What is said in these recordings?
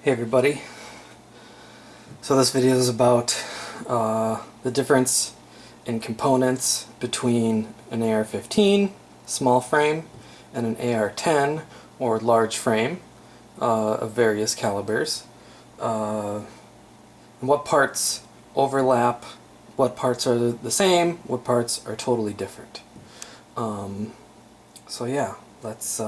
Hey everybody, so this video is about the difference in components between an AR-15 small frame and an AR-10 or large frame of various calibers, and what parts overlap, what parts are the same, what parts are totally different. So yeah, let's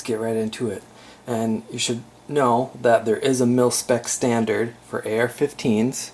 get right into it. And you should know that there is a mil-spec standard for AR-15s,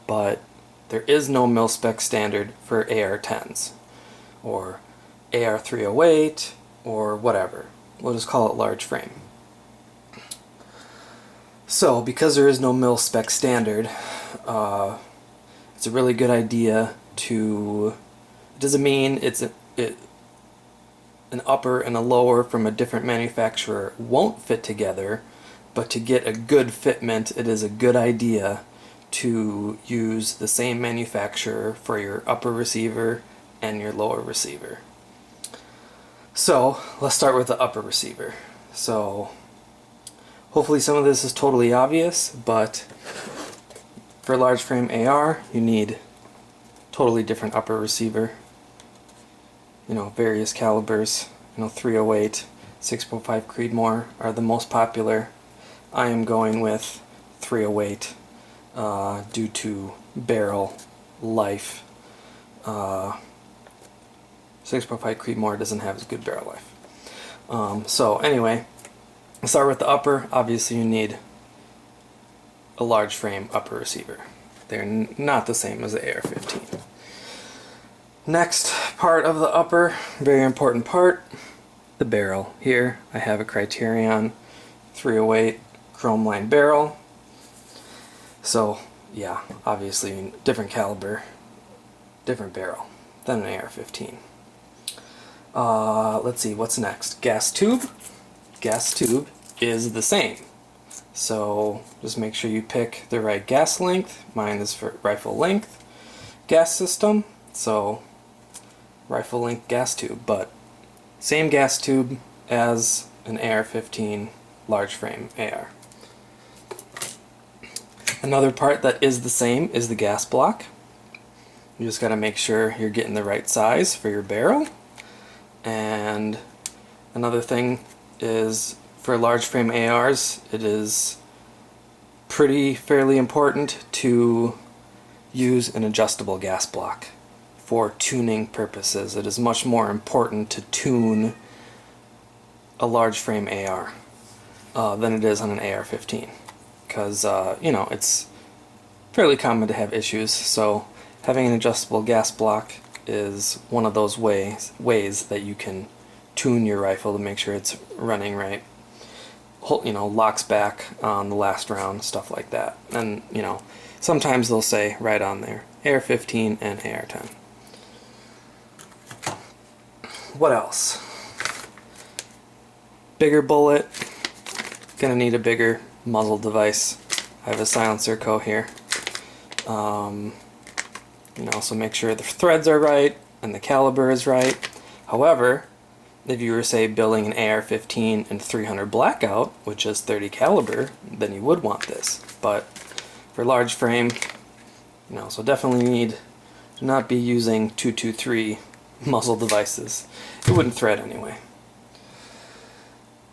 but there is no mil-spec standard for AR-10s, or AR-308, or whatever. We'll just call it large frame. So, because there is no mil-spec standard, it's a really good idea to... It doesn't mean an upper and a lower from a different manufacturer won't fit together, but to get a good fitment, it is a good idea to use the same manufacturer for your upper receiver and your lower receiver. So let's start with the upper receiver. So hopefully some of this is totally obvious, but for large frame AR you need totally different upper receiver. You know, various calibers, 308, 6.5 Creedmoor are the most popular. I am going with 308 due to barrel life. 6.5 Creedmoor doesn't have as good barrel life. So anyway, let's start with the upper. Obviously you need a large frame upper receiver. They're not the same as the AR-15. Next part of the upper, very important part, the barrel. Here I have a Criterion 308 chrome line barrel. So yeah, obviously different caliber, different barrel than an AR-15. Let's see, what's next? Gas tube. Gas tube is the same. So just make sure you pick the right gas length. Mine is for rifle length gas system. So rifle length gas tube, but same gas tube as an AR-15 large frame AR. Another part that is the same is the gas block. You just got to make sure you're getting the right size for your barrel. And another thing is for large frame ARs, it is fairly important to use an adjustable gas block. For tuning purposes, it is much more important to tune a large frame AR than it is on an AR-15, because it's fairly common to have issues. So having an adjustable gas block is one of those ways that you can tune your rifle to make sure it's running right. Locks back on the last round, stuff like that. And sometimes they'll say right on there AR-15 and AR-10. What else? Bigger bullet. Gonna need a bigger muzzle device. I have a silencer co here. So make sure the threads are right and the caliber is right. However, if you were, say, building an AR-15 and 300 blackout, which is 30 caliber, then you would want this. But for large frame, so definitely do not be using 223 muzzle devices. It wouldn't thread anyway.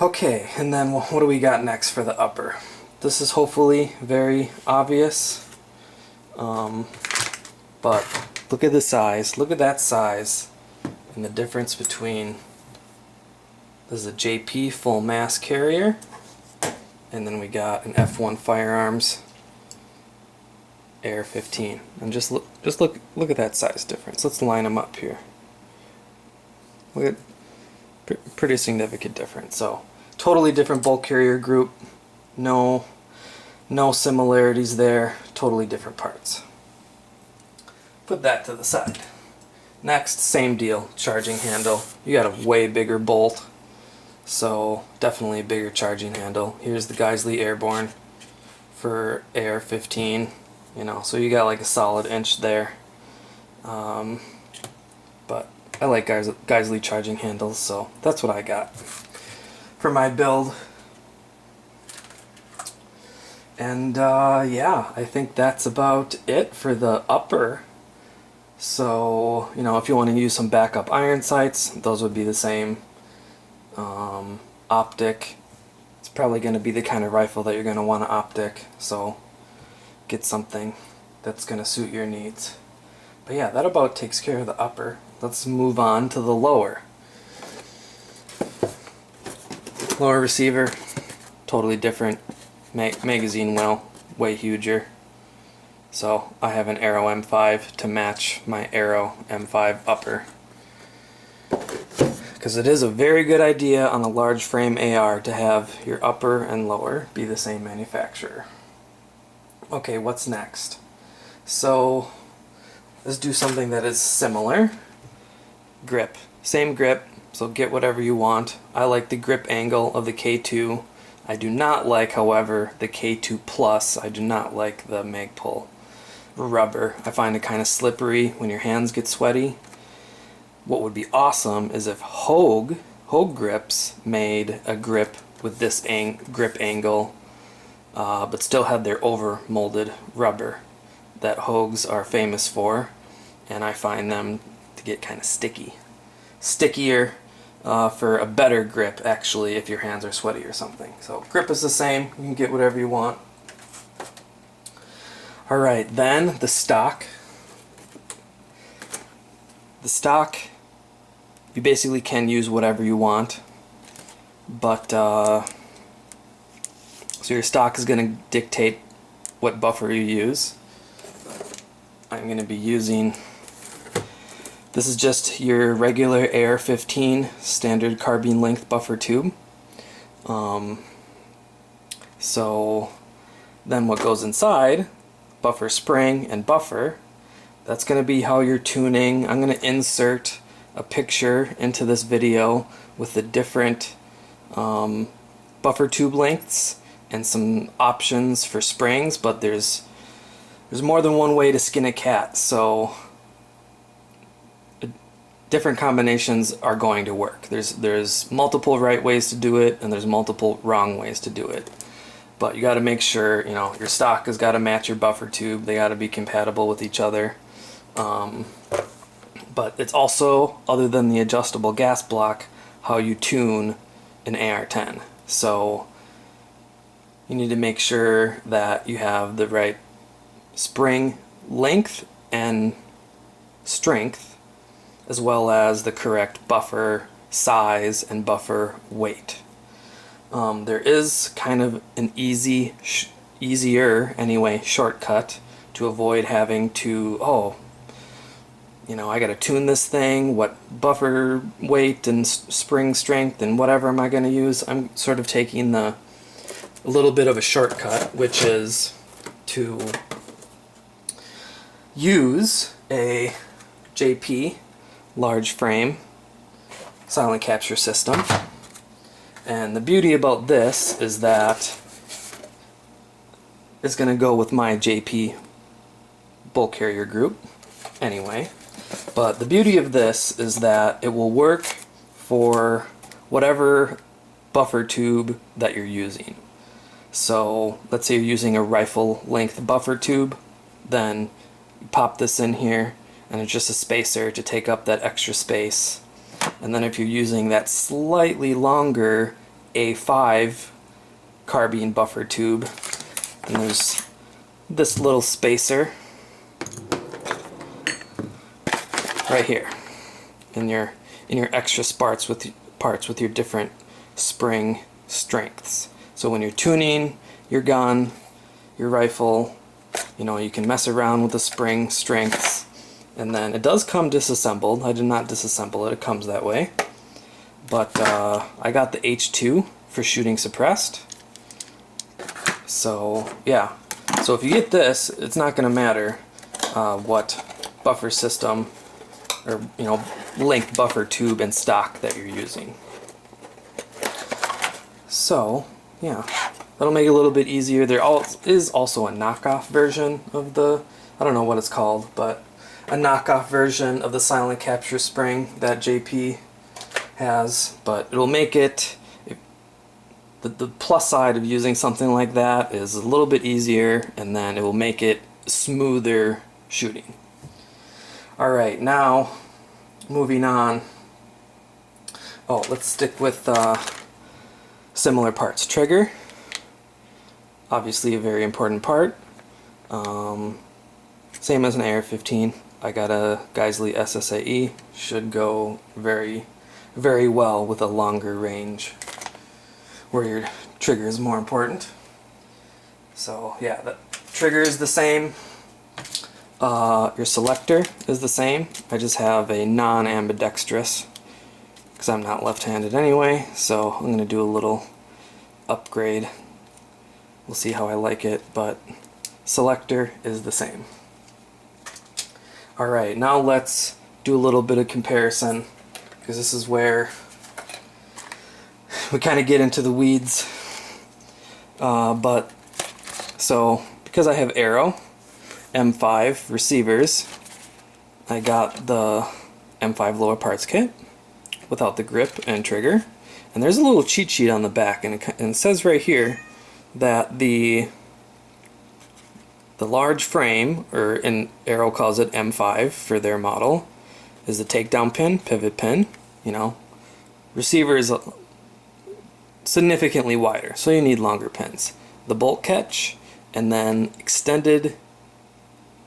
Okay, and then what do we got next for the upper? This is hopefully very obvious, but look at the size. Look at that size and the difference between, this is a JP full mass carrier, and then we got an F1 Firearms AR-15. And just look at that size difference. Let's line them up here. Look at pretty significant difference. So totally different bulk carrier group. No similarities there. Totally different parts. Put that to the side. Next, same deal. Charging handle. You got a way bigger bolt, so definitely a bigger charging handle. Here's the Geisley Airborne for AR-15. So you got like a solid inch there. But I like Geisley charging handles, so that's what I got for my build. And yeah, I think that's about it for the upper. So, you know, if you want to use some backup iron sights, those would be the same. Optic, it's probably going to be the kind of rifle that you're going to want to optic, so get something that's going to suit your needs. But yeah, that about takes care of the upper. Let's move on to the lower. Lower receiver, totally different. Magazine well, way huger. So I have an Aero M5 to match my Aero M5 upper. Because it is a very good idea on a large frame AR to have your upper and lower be the same manufacturer. Okay, what's next? So let's do something that is similar. Grip. Same grip, so get whatever you want. I like the grip angle of the K2. I do not like, however, the K2 Plus. I do not like the Magpul rubber. I find it kind of slippery when your hands get sweaty. What would be awesome is if Hogue Grips made a grip with this grip angle, but still had their over molded rubber that Hogues are famous for, and I find them to get kind of sticky. Stickier for a better grip, actually, if your hands are sweaty or something. So grip is the same, you can get whatever you want. Alright, then the stock. The stock, you basically can use whatever you want, but so your stock is going to dictate what buffer you use. I'm going to be using, this is just your regular AR-15 standard carbine length buffer tube. So then what goes inside, buffer spring and buffer, that's going to be how you're tuning. I'm going to insert a picture into this video with the different buffer tube lengths and some options for springs, but there's more than one way to skin a cat, so different combinations are going to work. There's multiple right ways to do it, and there's multiple wrong ways to do it. But you got to make sure, you know, your stock has got to match your buffer tube. They got to be compatible with each other. But it's also, other than the adjustable gas block, how you tune an AR-10. So you need to make sure that you have the right spring length and strength, as well as the correct buffer size and buffer weight. There is kind of an easier anyway shortcut to avoid having to, you know, I gotta tune this thing, what buffer weight and spring strength and whatever am I gonna use. I'm sort of taking a little bit of a shortcut, which is to use a JP large frame silent capture system. And the beauty about this is that it's going to go with my JP bull carrier group anyway. But the beauty of this is that it will work for whatever buffer tube that you're using. So let's say you're using a rifle length buffer tube, then you pop this in here and it's just a spacer to take up that extra space. And then if you're using that slightly longer A5 carbine buffer tube, then there's this little spacer right here in your extra parts with your different spring strengths. So when you're tuning your gun, your rifle, you know, you can mess around with the spring strengths. And then it does come disassembled. I did not disassemble it, it comes that way. But I got the H2 for shooting suppressed. So yeah, so if you get this, it's not going to matter what buffer system or, you know, length buffer tube and stock that you're using. So yeah, that'll make it a little bit easier. There is also a knockoff version of the, I don't know what it's called, but a knockoff version of the silent capture spring that JP has, but it'll make it the plus side of using something like that is a little bit easier, and then it will make it smoother shooting. Alright, now moving on. Oh, let's stick with similar parts. Trigger, obviously a very important part. Same as an AR-15. I got a Geisley SSAE. Should go very, very well with a longer range where your trigger is more important. So yeah, the trigger is the same. Your selector is the same. I just have a non-ambidextrous because I'm not left-handed anyway, so I'm going to do a little upgrade. We'll see how I like it, but selector is the same. Alright, now let's do a little bit of comparison, because this is where we kind of get into the weeds. So because I have Aero M5 receivers, I got the M5 lower parts kit without the grip and trigger, and there's a little cheat sheet on the back, and it says right here that the large frame, or in Aero calls it M5 for their model, is the takedown pin, pivot pin. You know, receiver is significantly wider, so you need longer pins. The bolt catch, and then extended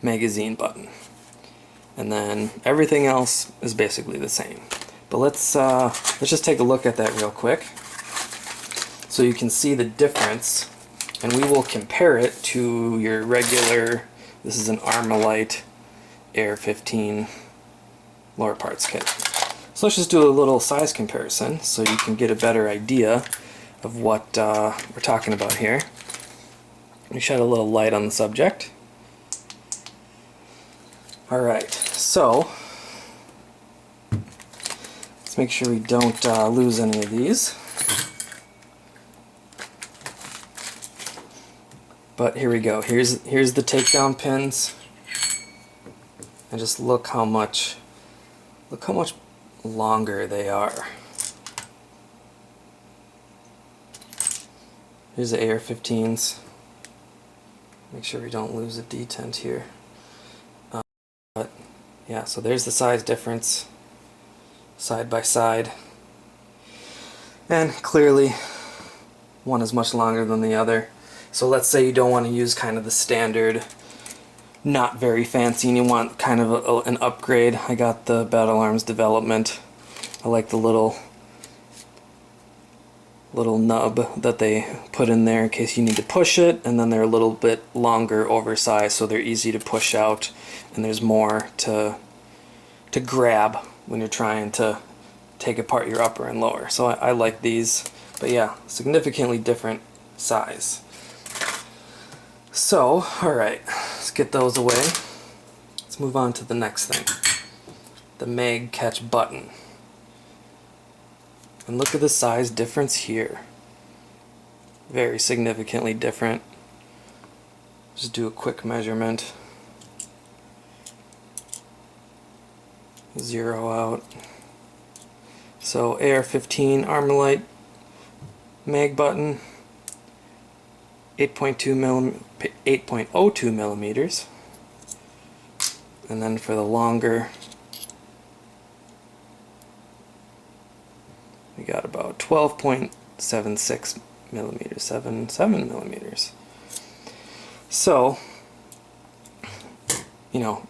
magazine button, and then everything else is basically the same. But let's just take a look at that real quick, so you can see the difference, and we will compare it to your regular. This is an Armalite AR-15 lower parts kit. So let's just do a little size comparison so you can get a better idea of what we're talking about here. Let me shed a little light on the subject. Alright, so let's make sure we don't lose any of these. But here we go. Here's the takedown pins, and just look how much longer they are. Here's the AR-15s. Make sure we don't lose a detent here. But yeah, so there's the size difference side by side, and clearly one is much longer than the other. So let's say you don't want to use kind of the standard, not very fancy, and you want kind of an upgrade. I got the Battle Arms Development. I like the little nub that they put in there in case you need to push it, and then they're a little bit longer, oversized, so they're easy to push out, and there's more to grab when you're trying to take apart your upper and lower. So I like these, but yeah, significantly different size. So, alright, let's get those away. Let's move on to the next thing. The mag catch button. And look at the size difference here. Very significantly different. Just do a quick measurement. Zero out. So AR-15 Armalite mag button, 8.02 millimeters, and then for the longer, we got about 12.76 millimeters, 7 millimeters. So, you know,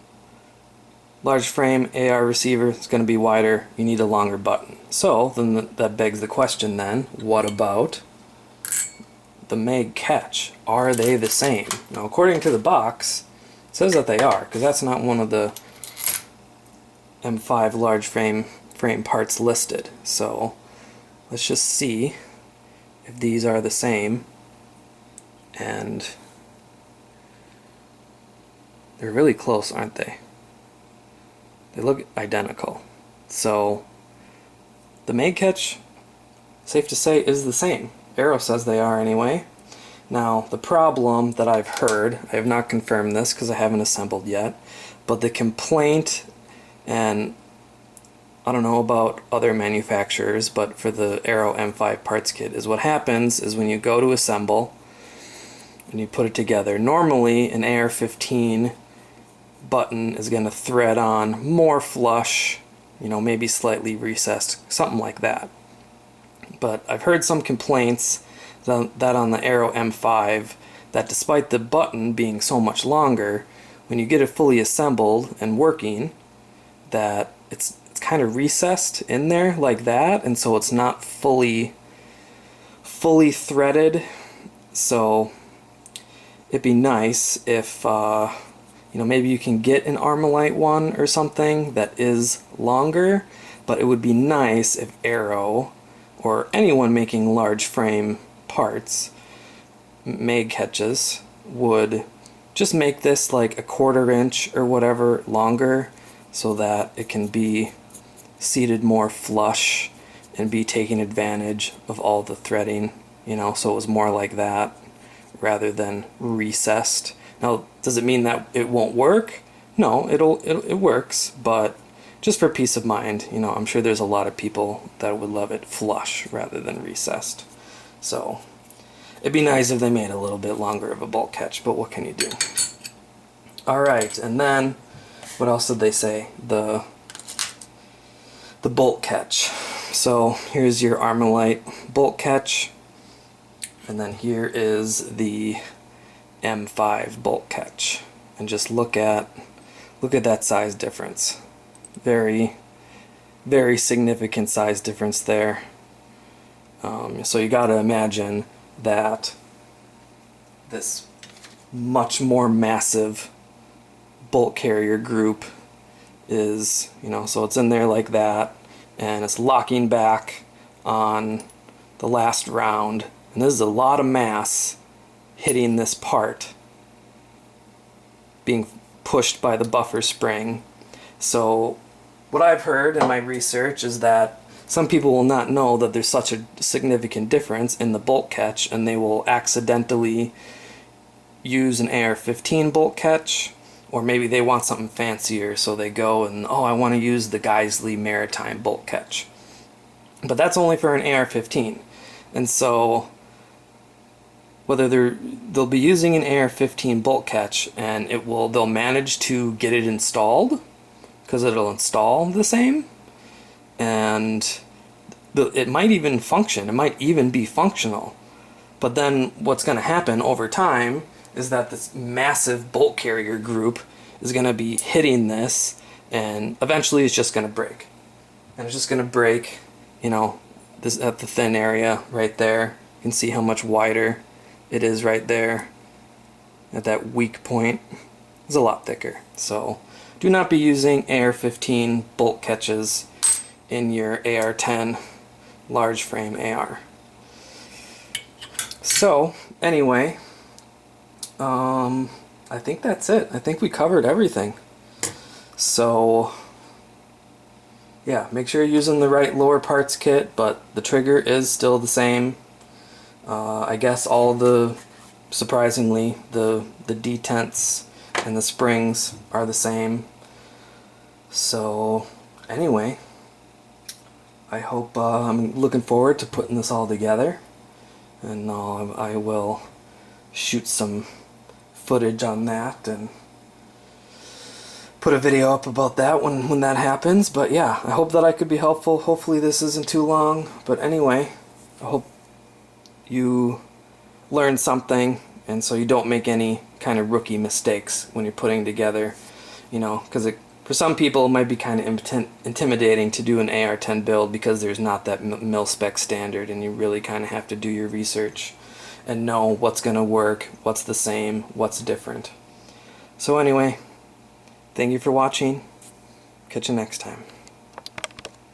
large frame AR receiver is going to be wider, you need a longer button. So then that begs the question then, what about the mag catch? Are they the same? Now according to the box, it says that they are, because that's not one of the M5 large frame parts listed. So let's just see if these are the same, and they're really close, aren't they? They look identical. So the mag catch, safe to say, is the same. Aero says they are anyway. Now the problem that I've heard, I have not confirmed this because I haven't assembled yet, but the complaint and I don't know about other manufacturers, but for the Aero M5 parts kit, is what happens is when you go to assemble and you put it together, normally an AR-15 button is going to thread on more flush, you know, maybe slightly recessed, something like that. But I've heard some complaints that on the Aero M5, that despite the button being so much longer, when you get it fully assembled and working, that it's kind of recessed in there like that, and so it's not fully threaded. So it'd be nice if you know, maybe you can get an Armalite one or something that is longer, but it would be nice if Aero or anyone making large frame parts, mag catches, would just make this like a 1/4 inch or whatever longer, so that it can be seated more flush and be taking advantage of all the threading, you know, so it was more like that rather than recessed. Now, does it mean that it won't work? No, it works, but just for peace of mind, you know, I'm sure there's a lot of people that would love it flush rather than recessed. So it'd be nice if they made a little bit longer of a bolt catch, but what can you do? Alright, and then what else did they say? The bolt catch. So here's your Armalite bolt catch, and then here is the M5 bolt catch. And just look at that size difference. Very, very significant size difference there. So you got to imagine that this much more massive bolt carrier group is, you know, so it's in there like that, and it's locking back on the last round, and this is a lot of mass hitting this part, being pushed by the buffer spring. So what I've heard in my research is that some people will not know that there's such a significant difference in the bolt catch, and they will accidentally use an AR-15 bolt catch, or maybe they want something fancier, so they go and, oh, I want to use the Geisley Maritime bolt catch. But that's only for an AR-15. And so whether they'll be using an AR-15 bolt catch and they'll manage to get it installed, because it'll install the same, and it might even function, it might even be functional. But then what's going to happen over time is that this massive bolt carrier group is going to be hitting this, and eventually it's just going to break. And it's just going to break, you know, this at the thin area right there. You can see how much wider it is right there. At that weak point, it's a lot thicker. So do not be using AR-15 bolt catches in your AR-10 large frame AR. So anyway, I think that's it. I think we covered everything. So yeah, make sure you're using the right lower parts kit, but the trigger is still the same. I guess all the, surprisingly, the detents and the springs are the same. So anyway, I hope, I'm looking forward to putting this all together, and I will shoot some footage on that and put a video up about that when that happens. But yeah, I hope that I could be helpful. Hopefully this isn't too long, but anyway, I hope you learn something, and so you don't make any kind of rookie mistakes when you're putting together, you know, because for some people it might be kind of intimidating to do an AR-10 build because there's not that mil-spec standard, and you really kind of have to do your research and know what's going to work, what's the same, what's different. So anyway, thank you for watching. Catch you next time.